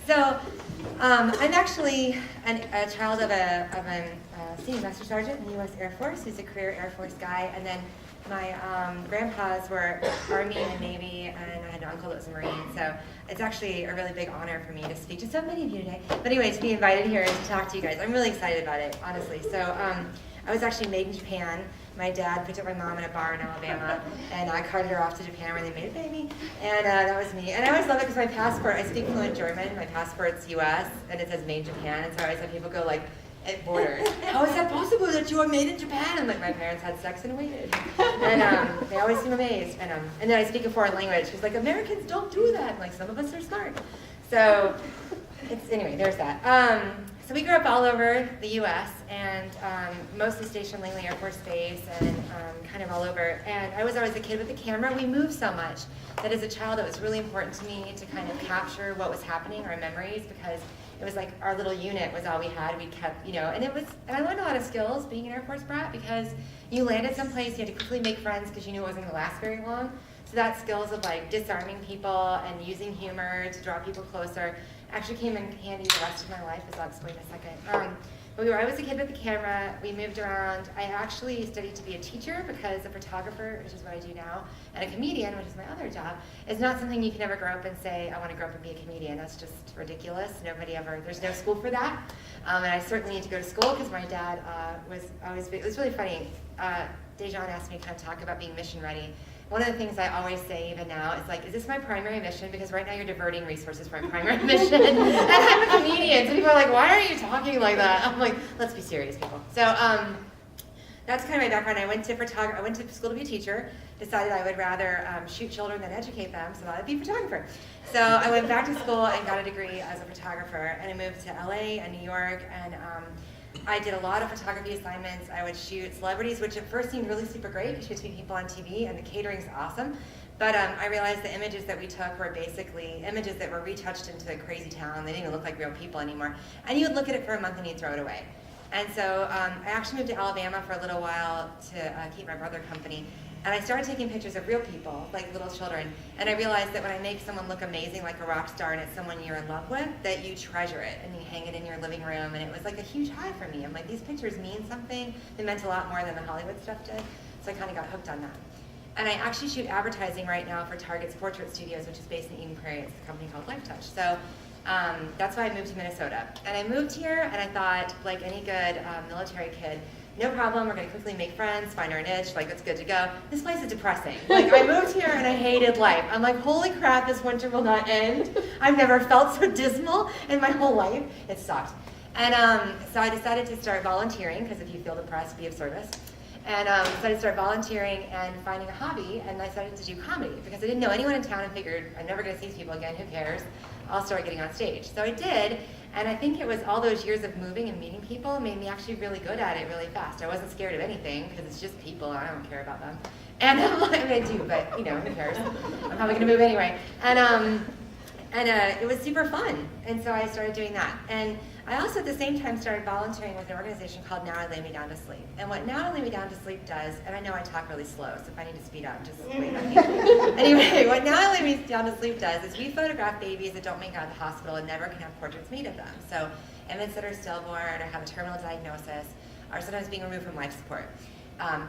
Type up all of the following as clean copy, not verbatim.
So I'm actually a child of a senior master sergeant in the U.S. Air Force, who's a career Air Force guy, and then my grandpas were Army and Navy, and I had an uncle that was a Marine, so it's actually a really big honor for me to speak to so many of you today. But anyway, to be invited here and to talk to you guys, I'm really excited about it, honestly. So I was actually made in Japan. My dad picked up my mom in a bar in Alabama, and I carted her off to Japan where they made a baby, and that was me. And I always love it because my passport, I speak fluent German, my passport's US, and it says made in Japan, and so I always have people go like, at borders, how is that possible that you are made in Japan? Like, my parents had sex and waited. And they always seem amazed. And then I speak a foreign language. She's like, Americans don't do that. Like, some of us are smart. So, anyway, there's that. So we grew up all over the U.S. and mostly stationed Langley Air Force Base and kind of all over. And I was always a kid with a camera. We moved so much that as a child it was really important to me to kind of capture what was happening, our memories, because it was like our little unit was all we had. We kept, and I learned a lot of skills being an Air Force brat because you landed someplace, you had to quickly make friends because you knew it wasn't going to last very long. So that skills of like disarming people and using humor to draw people closer actually came in handy the rest of my life, as I'll explain in a second. But I was a kid with a camera. We moved around. I actually studied to be a teacher because a photographer, which is what I do now, and a comedian, which is my other job, is not something you can ever grow up and say, I want to grow up and be a comedian. That's just ridiculous. There's no school for that. And I certainly need to go to school because my dad was always, it was really funny. Dejan asked me to kind of talk about being mission ready. One of the things I always say even now is like, is this my primary mission? Because right now you're diverting resources from my primary mission. And I'm a comedian, so people are like, why are you talking like that? I'm like, let's be serious, people. So that's kind of my background. I went to school to be a teacher, decided I would rather shoot children than educate them, so I'd be a photographer. So I went back to school and got a degree as a photographer, and I moved to LA and New York, and I did a lot of photography assignments. I would shoot celebrities, which at first seemed really super great because you would see people on TV and the catering's awesome. But I realized the images that we took were basically images that were retouched into a crazy town. They didn't even look like real people anymore. And you would look at it for a month and you'd throw it away. And so I actually moved to Alabama for a little while to keep my brother company. And I started taking pictures of real people, like little children. And I realized that when I make someone look amazing, like a rock star, and it's someone you're in love with, that you treasure it and you hang it in your living room. And it was like a huge high for me. I'm like, these pictures mean something. They meant a lot more than the Hollywood stuff did. So I kind of got hooked on that. And I actually shoot advertising right now for Target's Portrait Studios, which is based in Eden Prairie. It's a company called Lifetouch. So that's why I moved to Minnesota. And I moved here, and I thought, like any good military kid, no problem, we're gonna quickly make friends, find our niche, like it's good to go. This place is depressing. Like, I moved here and I hated life. I'm like, holy crap, this winter will not end. I've never felt so dismal in my whole life. It sucked. And so I decided to start volunteering, because if you feel depressed, be of service. And decided to start volunteering and finding a hobby, and I decided to do comedy, because I didn't know anyone in town and figured, I'm never gonna see these people again, who cares? I'll start getting on stage. So I did, and I think it was all those years of moving and meeting people made me actually really good at it really fast. I wasn't scared of anything, because it's just people, and I don't care about them. And I mean, I do, but who cares? I'm probably gonna move anyway. And it was super fun, and so I started doing that. And I also at the same time started volunteering with an organization called Now I Lay Me Down to Sleep. And what Now I Lay Me Down to Sleep does, and I know I talk really slow, so if I need to speed up, just wait on me. Anyway, what Now I Lay Me Down to Sleep does is we photograph babies that don't make it out of the hospital and never can have portraits made of them. So infants that are stillborn or have a terminal diagnosis are sometimes being removed from life support.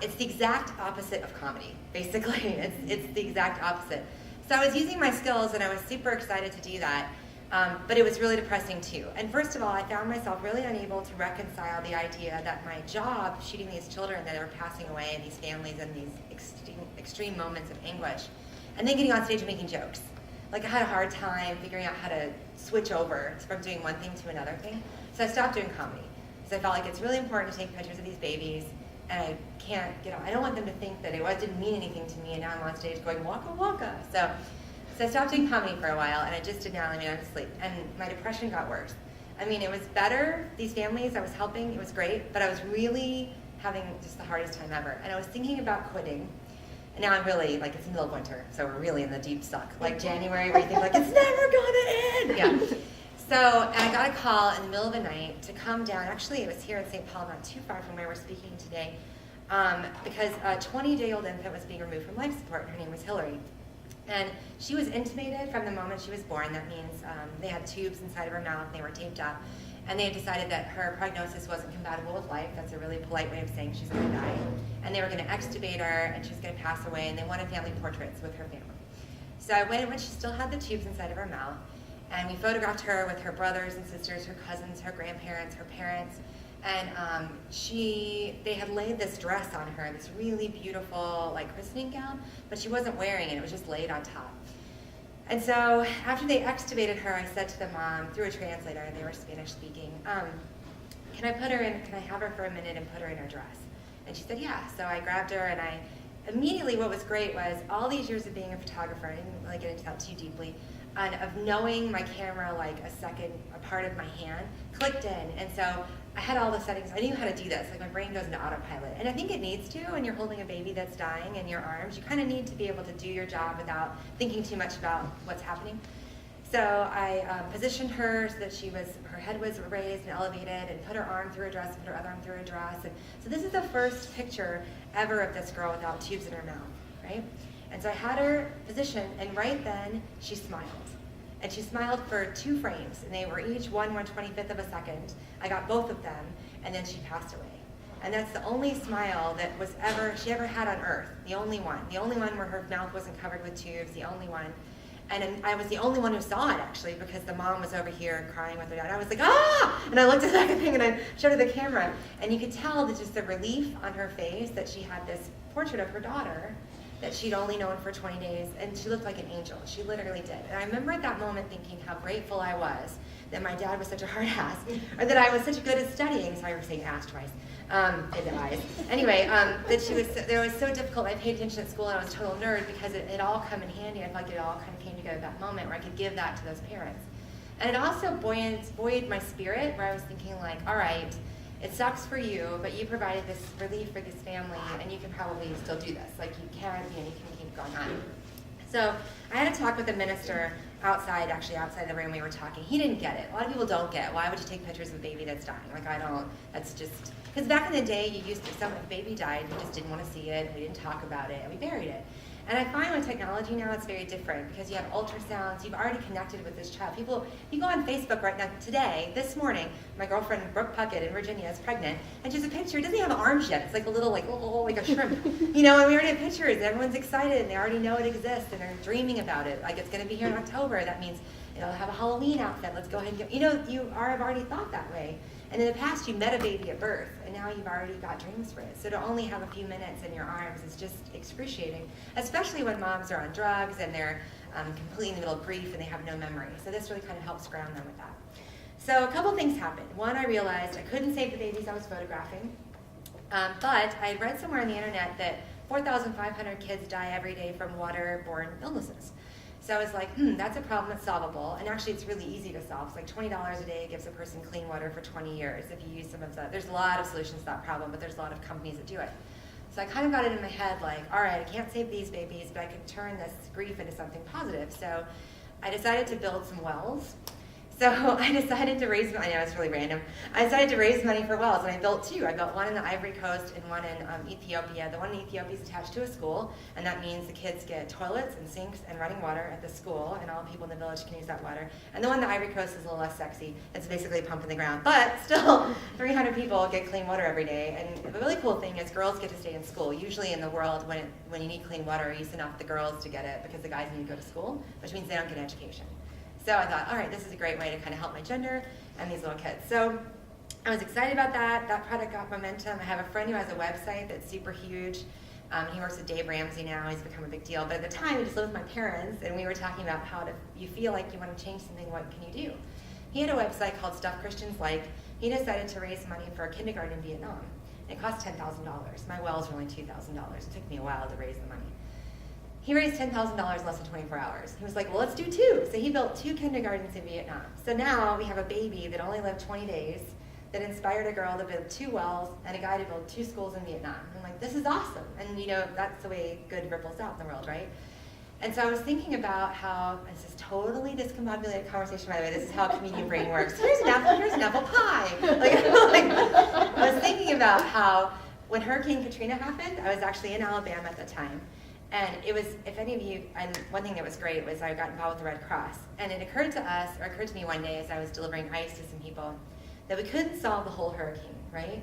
It's the exact opposite of comedy, basically. It's the exact opposite. So I was using my skills, and I was super excited to do that. But it was really depressing too. And first of all, I found myself really unable to reconcile the idea that my job, shooting these children that are passing away and these families and these extreme moments of anguish, and then getting on stage and making jokes. Like, I had a hard time figuring out how to switch over from doing one thing to another thing. So I stopped doing comedy. So I felt like it's really important to take pictures of these babies, and I can't I don't want them to think that it didn't mean anything to me, and now I'm on stage going, waka waka. So I stopped doing comedy for a while, and I just did Now I Lay Me Down to Sleep, and my depression got worse. I mean, it was better, these families I was helping, it was great, but I was really having just the hardest time ever. And I was thinking about quitting, and now I'm really, like, it's the middle of winter, so we're really in the deep suck. Like January, where you think, like, it's never gonna end! Yeah. So, and I got a call in the middle of the night to come down. Actually, it was here in St. Paul, not too far from where we're speaking today, because a 20-day-old infant was being removed from life support, and her name was Hillary. And she was intubated from the moment she was born. That means they had tubes inside of her mouth, and they were taped up. And they had decided that her prognosis wasn't compatible with life. That's a really polite way of saying she's going to die. And they were going to extubate her, and she was going to pass away, and they wanted family portraits with her family. So I went when she still had the tubes inside of her mouth, and we photographed her with her brothers and sisters, her cousins, her grandparents, her parents. And they had laid this dress on her, this really beautiful like christening gown, but she wasn't wearing it. It was just laid on top. And so after they extubated her, I said to the mom, through a translator, they were Spanish speaking, can I have her for a minute and put her in her dress? And she said, yeah. So I grabbed her, and immediately what was great was all these years of being a photographer, I didn't really get into that too deeply, and of knowing my camera like a part of my hand, clicked in. And so I had all the settings. I knew how to do this. Like my brain goes into autopilot. And I think it needs to when you're holding a baby that's dying in your arms. You kind of need to be able to do your job without thinking too much about what's happening. So I positioned her so that her head was raised and elevated, and put her arm through a dress, put her other arm through a dress. And so this is the first picture ever of this girl without tubes in her mouth, right? And so I had her positioned, and right then she smiled. And she smiled for 2 frames, and they were each 1/125th of a second. I got both of them, and then she passed away. And that's the only smile that she ever had on earth. The only one where her mouth wasn't covered with tubes, the only one. And I was the only one who saw it, actually, because the mom was over here crying with her dad. I was like, ah! And I looked at that thing, and I showed her the camera. And you could tell that just the relief on her face that she had this portrait of her daughter that she'd only known for 20 days, and she looked like an angel. She literally did. And I remember at that moment thinking how grateful I was that my dad was such a hard ass, or that I was such good at studying. Sorry for saying ass twice. In the eyes. Anyway, that was so difficult. I paid attention at school, and I was a total nerd because it all come in handy. I felt like it all kind of came together at that moment where I could give that to those parents. And it also buoyed my spirit, where I was thinking like, all right, it sucks for you, but you provided this relief for this family, and you can probably still do this. Like you can, and you can keep going on. So I had a talk with the minister outside the room. We were talking. He didn't get it. A lot of people don't get, why would you take pictures of a baby that's dying? Like that's just, because back in the day, if a baby died, you just didn't want to see it, and we didn't talk about it, and we buried it. And I find with technology now, it's very different, because you have ultrasounds, you've already connected with this child. You go on Facebook right now, this morning, my girlfriend Brooke Puckett in Virginia is pregnant, and she's a picture, it doesn't even have arms yet, it's like a little, like a shrimp. And we already have pictures, and everyone's excited, and they already know it exists, and they're dreaming about it. Like it's gonna be here in October, that means it'll have a Halloween outfit, let's go ahead and get, you have already thought that way. And in the past, you met a baby at birth, and now you've already got dreams for it. So to only have a few minutes in your arms is just excruciating, especially when moms are on drugs and they're completely in the middle of grief and they have no memory. So this really kind of helps ground them with that. So a couple things happened. One, I realized I couldn't save the babies I was photographing, but I had read somewhere on the internet that 4,500 kids die every day from waterborne illnesses. So I was like, that's a problem that's solvable. And actually, it's really easy to solve. It's like $20 a day gives a person clean water for 20 years if you use some of the, there's a lot of solutions to that problem, but there's a lot of companies that do it. So I kind of got it in my head like, all right, I can't save these babies, but I can turn this grief into something positive. So I decided to build some wells. So I decided to raise, I know it's really random, I decided to raise money for wells, and I built 2. I built one in the Ivory Coast and one in Ethiopia. The one in Ethiopia is attached to a school, and that means the kids get toilets and sinks and running water at the school, and all people in the village can use that water. And the one in the Ivory Coast is a little less sexy. It's basically a pump in the ground, but still 300 people get clean water every day. And the really cool thing is girls get to stay in school. Usually in the world, when you need clean water, you send off the girls to get it because the guys need to go to school, which means they don't get an education. So I thought, all right, this is a great way to kind of help my gender and these little kids. So I was excited about that. That product got momentum. I have a friend who has a website that's super huge. He works with Dave Ramsey now. He's become a big deal. But at the time, we just lived with my parents, and we were talking about how if you feel like you want to change something, what can you do? He had a website called Stuff Christians Like. He decided to raise money for a kindergarten in Vietnam. It cost $10,000. My wells were only $2,000. It took me a while to raise the money. He raised $10,000 in less than 24 hours. He was like, well, let's do 2. So he built 2 kindergartens in Vietnam. So now we have a baby that only lived 20 days that inspired a girl to build 2 wells and a guy to build 2 schools in Vietnam. I'm like, this is awesome. And that's the way good ripples out in the world, right? And so I was thinking about how, this is totally discombobulated conversation, by the way, this is how a comedian brain works. Here's an apple pie. I was thinking about how when Hurricane Katrina happened, I was actually in Alabama at the time. And it was, if any of you, and one thing that was great was I got involved with the Red Cross. And it occurred to me one day as I was delivering ice to some people, that we couldn't solve the whole hurricane, right?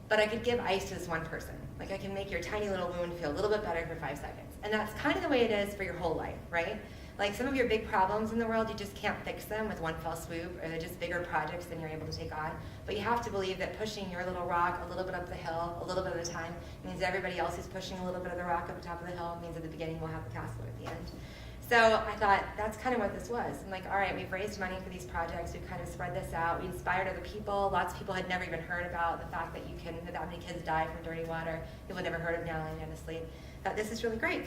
But I could give ice to this one person. Like, I can make your tiny little wound feel a little bit better for 5 seconds. And that's kind of the way it is for your whole life, right? Like, some of your big problems in the world, you just can't fix them with one fell swoop, or they're just bigger projects than you're able to take on. But you have to believe that pushing your little rock a little bit up the hill, a little bit at a time, means everybody else who's pushing a little bit of the rock up the top of the hill, means at the beginning we'll have the castle at the end. So I thought, that's kind of what this was. I'm like, all right, we've raised money for these projects, we've kind of spread this out, we inspired other people. Lots of people had never even heard about the fact that that many kids die from dirty water. People had never heard of Now honestly. Thought this is really great.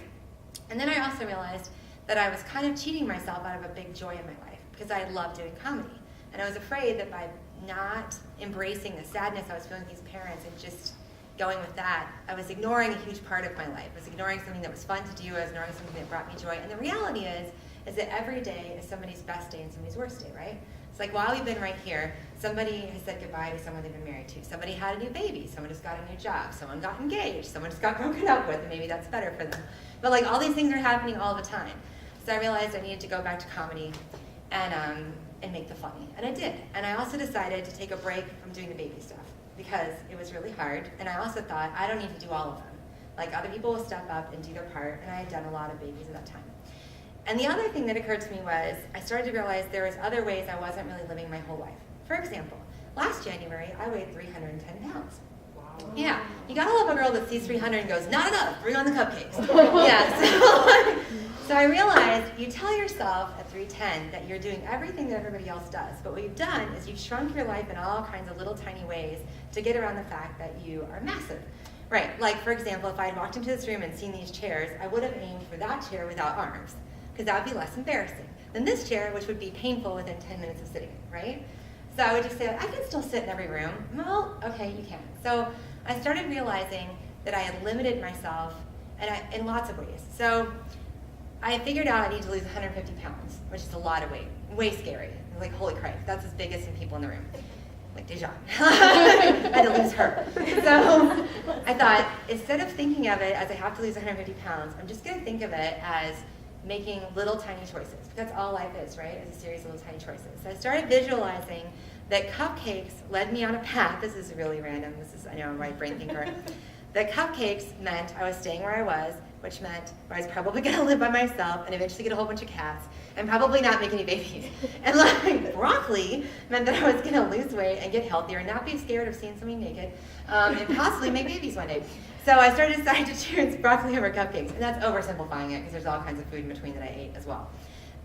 And then I also realized that I was kind of cheating myself out of a big joy in my life, because I love doing comedy. And I was afraid that by not embracing the sadness I was feeling with these parents and just going with that, I was ignoring a huge part of my life. I was ignoring something that was fun to do. I was ignoring something that brought me joy. And the reality is that every day is somebody's best day and somebody's worst day, right? It's like, while we've been right here, somebody has said goodbye to someone they've been married to. Somebody had a new baby. Someone just got a new job. Someone got engaged. Someone just got broken up with, and maybe that's better for them. But like, all these things are happening all the time. So I realized I needed to go back to comedy and make the funny. And I did. And I also decided to take a break from doing the baby stuff, because it was really hard. And I also thought, I don't need to do all of them. Like, other people will step up and do their part, and I had done a lot of babies at that time. And the other thing that occurred to me was, I started to realize there was other ways I wasn't really living my whole life. For example, last January, I weighed 310 pounds. Wow. Yeah, you gotta love a girl that sees 300 and goes, not enough, bring on the cupcakes. Yeah, so I realized you tell yourself at 310 that you're doing everything that everybody else does, but what you've done is you've shrunk your life in all kinds of little tiny ways to get around the fact that you are massive. Right, like for example, if I had walked into this room and seen these chairs, I would have aimed for that chair without arms, because that would be less embarrassing than this chair, which would be painful within 10 minutes of sitting in, right? So I would just say, I can still sit in every room. Well, okay, you can. So I started realizing that I had limited myself in lots of ways. So I figured out I need to lose 150 pounds, which is a lot of weight. Way scary. Like, holy Christ, that's as big as some people in the room. Like Dejan. I had to lose her. So I thought, instead of thinking of it as I have to lose 150 pounds, I'm just going to think of it as making little tiny choices. That's all life is, right? It's a series of little tiny choices. So I started visualizing that cupcakes led me on a path. This is really random. I know I'm a right brain thinker. That cupcakes meant I was staying where I was, which meant I was probably going to live by myself and eventually get a whole bunch of cats and probably not make any babies. And like, broccoli meant that I was going to lose weight and get healthier and not be scared of seeing somebody naked and possibly make babies one day. So I decided to choose broccoli over cupcakes, and that's oversimplifying it because there's all kinds of food in between that I ate as well.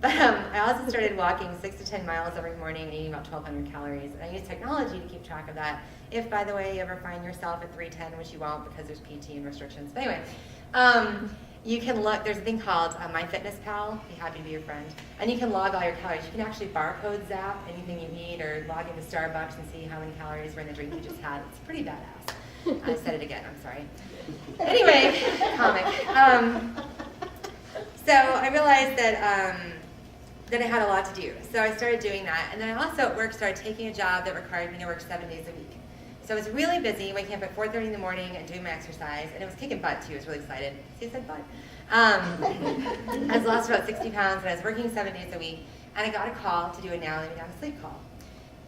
But I also started walking 6 to 10 miles every morning and eating about 1,200 calories. And I use technology to keep track of that. If, by the way, you ever find yourself at 310, which you won't because there's PT and restrictions. But anyway, you can look, there's a thing called MyFitnessPal, be happy to be your friend. And you can log all your calories. You can actually barcode zap anything you eat or log into Starbucks and see how many calories were in the drink you just had. It's pretty badass. I said it again, I'm sorry. Anyway, comic. So I realized that I had a lot to do. So I started doing that. And then I also at work started taking a job that required me to work 7 days a week. So I was really busy, waking up at 4:30 in the morning and doing my exercise. And it was kicking butt too, I was really excited. See, I said butt. I was lost about 60 pounds and I was working 7 days a week. And I got a call to do a Now Lay Me Down to Sleep call.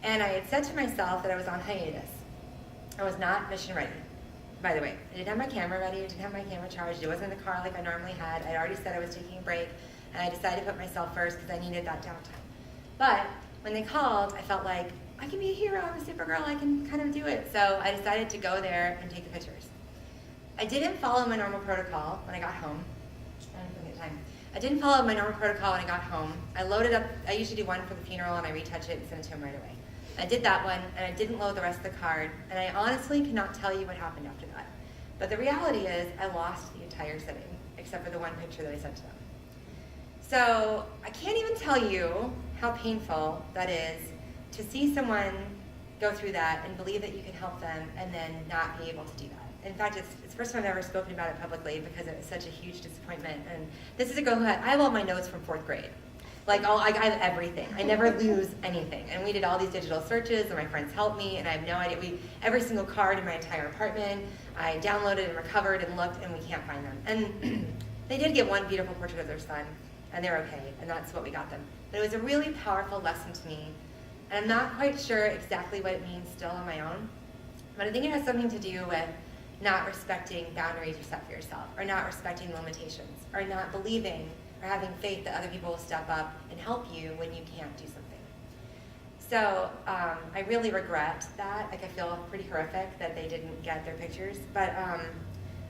And I had said to myself that I was on hiatus. I was not mission ready. By the way, I didn't have my camera ready, I didn't have my camera charged, it wasn't in the car like I normally had. I already said I was taking a break, and I decided to put myself first because I needed that downtime. But when they called, I felt like, I can be a hero, I'm a Supergirl, I can kind of do it. So I decided to go there and take the pictures. I didn't follow my normal protocol when I got home. I didn't follow my normal protocol when I got home. I loaded up, I usually do one for the funeral and I retouch it and send it to him right away. I did that one, and I didn't load the rest of the card, and I honestly cannot tell you what happened after that. But the reality is, I lost the entire sitting, except for the one picture that I sent to them. So I can't even tell you how painful that is to see someone go through that and believe that you can help them and then not be able to do that. In fact, it's the first time I've ever spoken about it publicly because it was such a huge disappointment. And this is a girl who I have all my notes from 4th grade. Like, I have everything. I never lose anything. And we did all these digital searches, and my friends helped me, and I have no idea. Every single card in my entire apartment, I downloaded and recovered and looked, and we can't find them. And They did get one beautiful portrait of their son, and they're okay, and that's what we got them. But it was a really powerful lesson to me, and I'm not quite sure exactly what it means still on my own, but I think it has something to do with not respecting boundaries you set for yourself, or not respecting limitations, or not believing or having faith that other people will step up and help you when you can't do something. So I really regret that. Like, I feel pretty horrific that they didn't get their pictures, but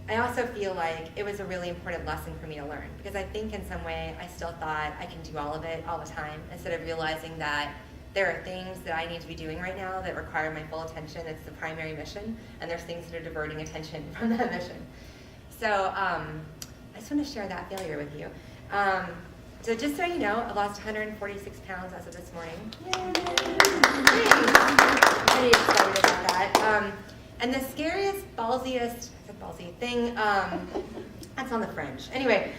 I also feel like it was a really important lesson for me to learn, because I think in some way I still thought I can do all of it all the time, instead of realizing that there are things that I need to be doing right now that require my full attention. It's the primary mission, and there's things that are diverting attention from that mission. So I just want to share that failure with you. So just so you know, I lost 146 pounds as of this morning. Yay! I'm pretty excited about that. And the scariest, ballsiest, ballsy thing, that's on the fringe. Anyway,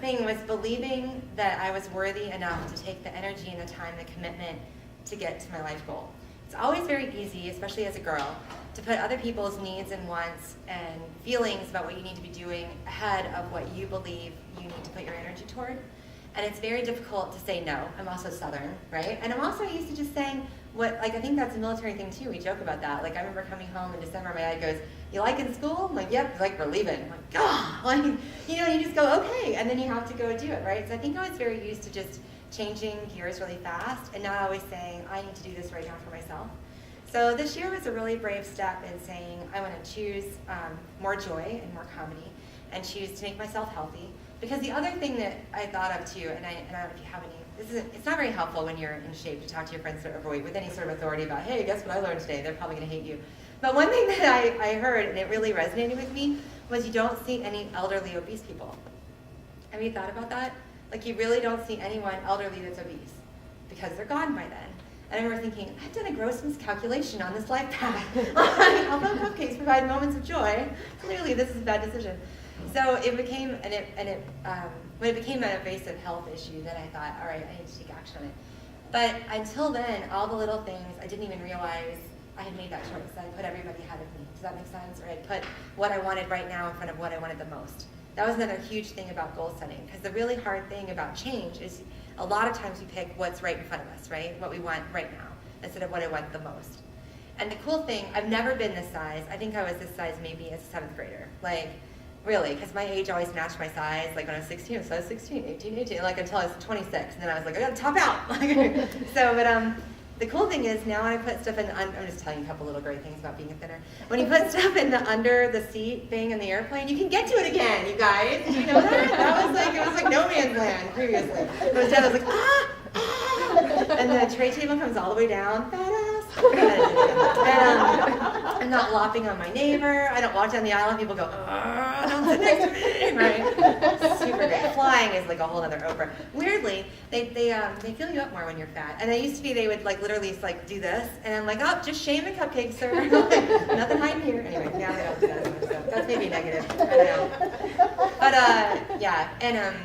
thing was believing that I was worthy enough to take the energy and the time, the commitment to get to my life goal. It's always very easy, especially as a girl, to put other people's needs and wants and feelings about what you need to be doing ahead of what you believe you need to put your energy toward. And it's very difficult to say no. I'm also Southern, right? And I'm also used to just saying I think that's a military thing too. We joke about that. Like, I remember coming home in December, my dad goes, "You like in school?" I'm like, "Yep." He's like, "We're leaving." I'm like, "God!" Like, you just go, okay, and then you have to go do it, right? So I think I was very used to just changing gears really fast and not always saying, I need to do this right now for myself. So this year was a really brave step in saying, I want to choose more joy and more comedy, and choose to make myself healthy. Because the other thing that I thought of too, and I don't know if you have any, it's not very helpful when you're in shape to talk to your friends that are overweight with any sort of authority about, hey, guess what I learned today? They're probably going to hate you. But one thing that I heard, and it really resonated with me, was you don't see any elderly obese people. Have you thought about that? Like, you really don't see anyone elderly that's obese, because they're gone by then. And I remember thinking, I've done a gross miscalculation on this life path. Although cupcakes provide moments of joy, clearly this is a bad decision. So it became, when it became an invasive health issue, then I thought, all right, I need to take action on it. But until then, all the little things, I didn't even realize I had made that choice. I put everybody ahead of me. Does that make sense? Or I put what I wanted right now in front of what I wanted the most. That was another huge thing about goal setting, because the really hard thing about change is a lot of times we pick what's right in front of us, right? What we want right now, instead of what I want the most. And the cool thing, I've never been this size. I think I was this size maybe as a 7th grader. Like, really, because my age always matched my size. Like, when I was 16, so I was 16, 18, 18, like until I was 26. And then I was like, I gotta top out. The cool thing is now when I put stuff in I'm just telling you a couple little great things about being a thinner. When you put stuff in the under the seat thing in the airplane, you can get to it again, you guys. Did you know that? It was like no man's land previously. It was down, I was like, and the tray table comes all the way down, badass. And I'm not lopping on my neighbor. I don't walk down the aisle and people go, don't sit next to me, right? Super great. Flying is like a whole other Oprah. Weirdly, they fill you up more when you're fat. And they used to be, they would like literally like do this, and I'm like, oh, just shame and cupcakes, sir. Nothing hiding here. Anyway, now they don't do that anymore, so that's maybe negative. I don't know. But yeah, and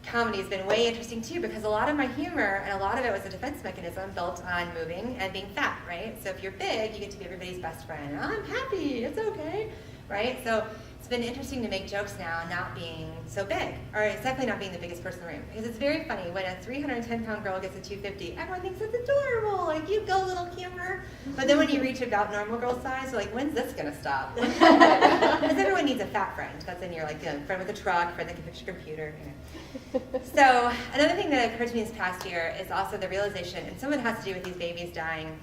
comedy has been way interesting too, because a lot of my humor and a lot of it was a defense mechanism built on moving and being fat, right? So if you're big, you get to be everybody's best friend. I'm happy, it's okay, right? So it's been interesting to make jokes now not being so big, or it's definitely not being the biggest person in the room. Because it's very funny, when a 310-pound girl gets a 250, everyone thinks it's adorable, like, you go little camper. But then when you reach about normal girl size, you're like, when's this gonna stop? Because everyone needs a fat friend. That's in your, like, friend with a truck, friend that can fix your computer, you know. So another thing that occurred to me this past year is also the realization, and some of it has to do with these babies dying,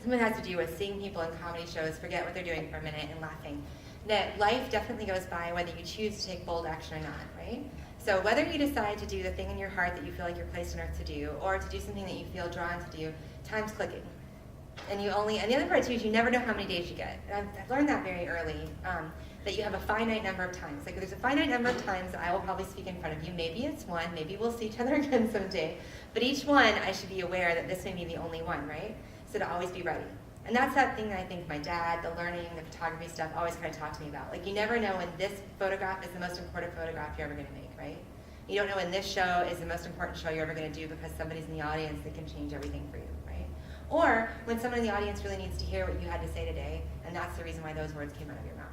some of it has to do with seeing people in comedy shows forget what they're doing for a minute and laughing. That life definitely goes by whether you choose to take bold action or not, right? So whether you decide to do the thing in your heart that you feel like you're placed on earth to do, or to do something that you feel drawn to do, time's clicking. And the other part too is you never know how many days you get. And I've learned that very early, that you have a finite number of times. Like, there's a finite number of times that I will probably speak in front of you. Maybe it's one, maybe we'll see each other again someday. But each one, I should be aware that this may be the only one, right? So to always be ready. And that's that thing that I think my dad, the learning, the photography stuff, always kind of talked to me about. Like, you never know when this photograph is the most important photograph you're ever going to make, right? You don't know when this show is the most important show you're ever going to do because somebody's in the audience that can change everything for you, right? Or when someone in the audience really needs to hear what you had to say today, and that's the reason why those words came out of your mouth.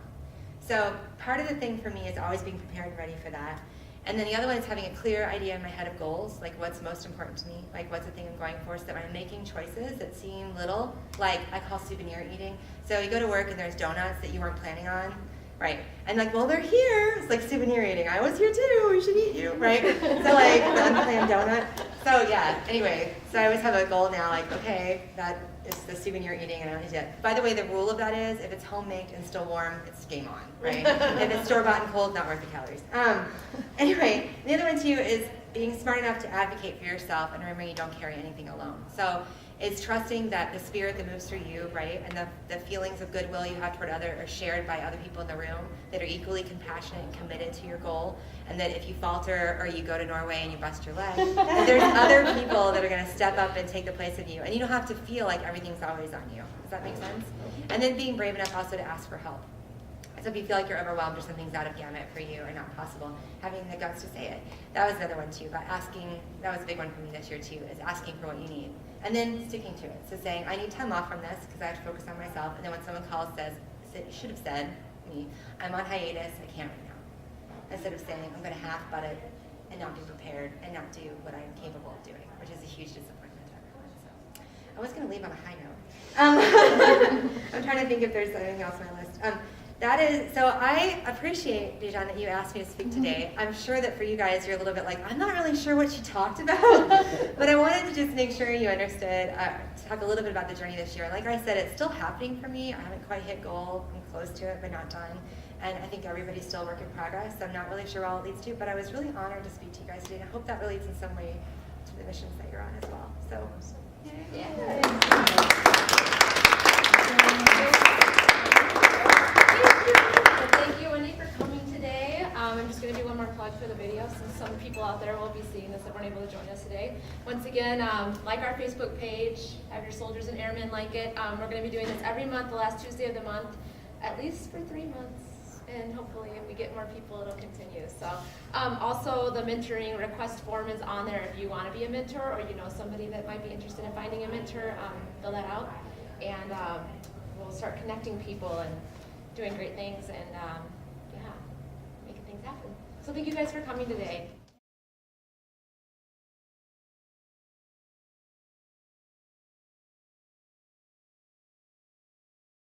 So part of the thing for me is always being prepared and ready for that. And then the other one is having a clear idea in my head of goals, like what's most important to me, like what's the thing I'm going for, so that when I'm making choices that seem little, like I call souvenir eating. So you go to work and there's donuts that you weren't planning on, right? And like, well, they're here. It's like souvenir eating. I was here too. We should eat you, right? So like the unplanned donut. So yeah. Anyway, so I always have a goal now. Like, okay, that is the souvenir eating, and I don't need it. By the way, the rule of that is if it's homemade and still warm, it's game on, right? If it's store bought and cold, not worth the calories. Anyway, the other one too is being smart enough to advocate for yourself and remember you don't carry anything alone. So it's trusting that the spirit that moves through you, right, and the feelings of goodwill you have toward others are shared by other people in the room that are equally compassionate and committed to your goal, and that if you falter or you go to Norway and you bust your leg, that there's other people that are going to step up and take the place of you, and you don't have to feel like everything's always on you. Does that make sense? And then being brave enough also to ask for help. So if you feel like you're overwhelmed or something's out of gamut for you or not possible, having the guts to say it. That was another one too, but asking, that was a big one for me this year too, is asking for what you need. And then sticking to it. So saying, I need time off from this because I have to focus on myself. And then when someone calls, you should have said, me, I'm on hiatus, I can't right now. Instead of saying, I'm going to half butt it and not be prepared and not do what I'm capable of doing, which is a huge disappointment to everyone. So I was going to leave on a high note. I'm trying to think if there's anything else on my list. That is, so I appreciate, Dejan, that you asked me to speak today. I'm sure that for you guys, you're a little bit like, I'm not really sure what she talked about, but I wanted to just make sure you understood, talk a little bit about the journey this year. Like I said, it's still happening for me. I haven't quite hit goal. I'm close to it, but not done. And I think everybody's still a work in progress. I'm not really sure all it leads to, but I was really honored to speak to you guys today, and I hope that relates in some way to the missions that you're on as well. So, Thank you, Wendy, for coming today. I'm just going to do one more plug for the video since some people out there will be seeing this that weren't able to join us today. Once again, like our Facebook page, have your soldiers and airmen like it. We're going to be doing this every month, the last Tuesday of the month, at least for 3 months. And hopefully if we get more people, it'll continue. So also the mentoring request form is on there if you want to be a mentor or you know somebody that might be interested in finding a mentor, fill that out. And we'll start connecting people and doing great things and yeah, making things happen. So thank you guys for coming today.